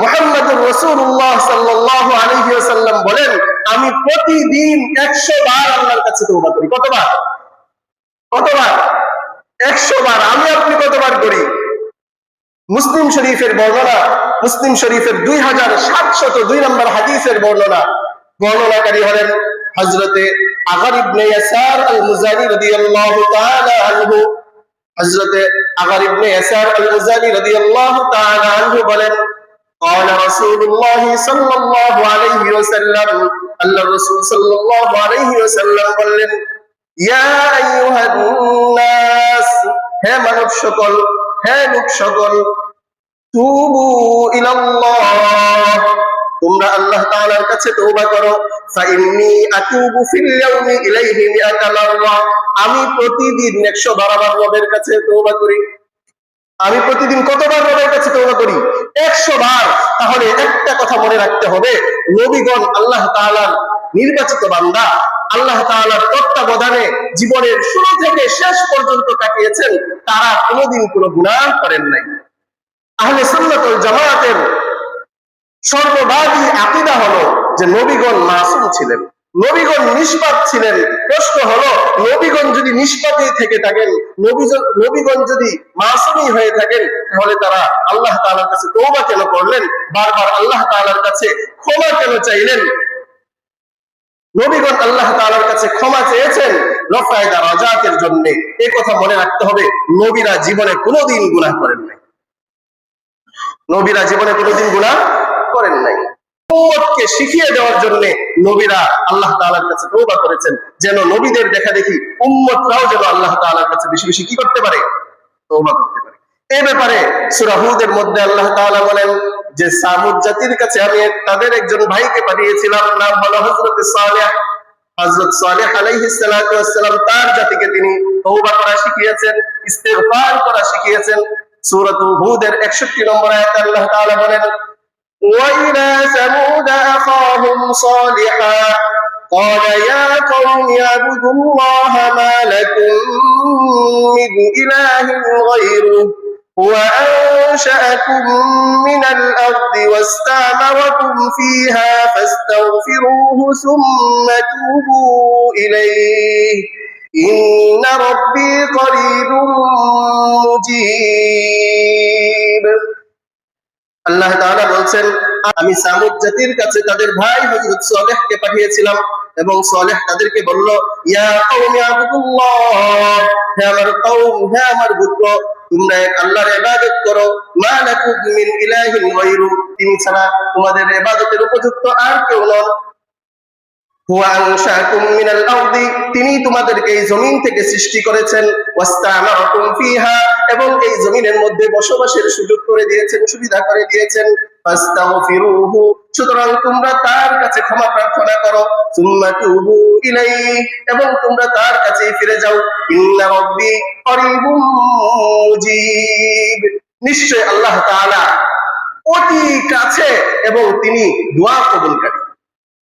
মুহাম্মদুর রাসূলুল্লাহ সাল্লাল্লাহু আলাইহি ওয়াসাল্লাম বলেন, আমি প্রতিদিন 100 বার আল্লাহর কাছে তওবা করি। কতবার? 100 বার। আমি আপনি কতবার করি? মুসলিম শরীফের বর্ণনা, মুসলিম শরীফের 2702 নম্বর হাদিসের বর্ণনাকারী হলেন হযরতে আগার ইবনে ইয়াসার আল মুজানি রাদিয়াল্লাহু তাআলা আনহু। হযরতে আগার ইবনে ইয়াসার আল মুজানি রাদিয়াল্লাহু তাআলা আনহু বলেন, قال رسول الله صلى الله عليه وسلم, আল্লাহ রাসূল সাল্লাল্লাহু আলাইহি ওয়াসাল্লাম বললেন, ইয়া আইয়ুহান নাস, হে মানব সকল, হে লোক সকল, তুবু ইলাল্লাহ, তোমরা আল্লাহ তাআলার কাছে তওবা করো। ফাইন্নী আতুবু ফিল ইয়াউমি ইলাইহি মিআতা মাররা, আমি প্রতিদিন 100 বার আমার রবের কাছে তওবা করি। আমি প্রতিদিন কতবার রবের কাছে তওবা করি? 100 বার। তাহলে একটা কথা মনে রাখতে হবে, নবীগণ আল্লাহ তাআলার নির্বাচিত বান্দা, আল্লাহ তাআলার তত্ত্বাবধানে জীবনের শুরু থেকে শেষ পর্যন্ত কাটিয়েছেন, তারা কোনোদিন কোনো গুনাহ করেন নাই। আহলে সুন্নাত ওয়াল জামাতের সর্ববাদী আকীদা হলো যে নবীগণ মাসুম ছিলেন, নবীগণ নিষ্পাপ ছিলেন। প্রশ্ন হলো, নবীগণ যদি নিষ্পাপই থেকে থাকেন, নবীগণ যদি মাসুমই হয়ে থাকেন, তাহলে তারা আল্লাহ তাআলার কাছে তওবা কেন করলেন? বারবার আল্লাহ তাআলার কাছে ক্ষমা কেন চাইলেন? নবীগণ আল্লাহ তাআলার কাছে ক্ষমা চেয়েছেন রফায়ে দারাজাতের জন্য। এই কথা মনে রাখতে হবে, নবীরা জীবনে কোনোদিন গুনাহ করেন নাই। নবীরা জীবনে কোনোদিন গুনাহ করেন নাই। উম্মতকে শিখিয়ে দেওয়ার জন্য নবীরা আল্লাহ তাআলার কাছে তওবা করেছেন, যেন নবীদের দেখা দেখি উম্মতরাও যেন আল্লাহ তাআলার কাছে বেশি বেশি কি করতে পারে? তওবা করতে পারে। এই ব্যাপারে সূরা হুদের মধ্যে আল্লাহ তাআলা বলেন যে সামুদ জাতির কাছে আমি তাদের একজন ভাইকে পাঠিয়েছিলাম, নাম হলো হযরত সালেহ। হযরত সালেহ আলাইহিস সালাতু ওয়াস সালাম তার জাতিকে তিনি তওবা করা শিখিয়েছেন, ইস্তিগফার করা শিখিয়েছেন। সূরা হুদের 61 নম্বর আয়াতে আল্লাহ তাআলা বলেন, وَإِلَى ثَمُودَ أَخَاهُمْ صَالِحًا قَالَ يَا قَوْمِ اعْبُدُوا اللَّهَ مَا لَكُمْ مِنْ إِلَٰهٍ غَيْرُهُ هُوَ أَنشَأَكُم مِّنَ الْأَرْضِ وَاسْتَعْمَرَكُمْ فِيهَا فَاسْتَغْفِرُوهُ ثُمَّ تُوبُوا إِلَيْهِ إِنَّ رَبِّي قَرِيبٌ مُجِيبٌ। আল্লাহ তাআলা বলছেন, আমি সামুদ জাতির কাছে তাদের ভাই হযরত সালেহকে পাঠিয়েছিলাম এবং সালেহ তাদেরকে বলল, ইয়া কওমি আবুদুল্লাহ, হে আমার কওম, হে আমার গোত্র, তোমরা আল্লাহর ইবাদত করো। মা লাকুম মিন ইলাহিন গায়রু, তিনি ছাড়া তোমাদের ইবাদতের উপযুক্ত আর কেউ নন। হুয়া আনশাকুম মিনাল আরদি, তিনি তোমাদেরকে এই জমিন থেকে সৃষ্টি করেছেন। ওয়াস্তামারাকুম ফিহা, এবং এই জমিনের মধ্যে বসবাসের সুযোগ করে দিয়েছেন, সুবিধা করে দিয়েছেন। ফাস্তাগফিরুহু, সুতরাং তোমরা তার কাছে ক্ষমা প্রার্থনা করো। সুম্মা তুবু ইলাইহি, এবং তোমরা তার কাছেই ফিরে যাও। ইন্না রাব্বি করিবুম মুজিব, নিশ্চয় আল্লাহ তাআলা অতি কাছে এবং তিনি দোয়া কবুলকারী।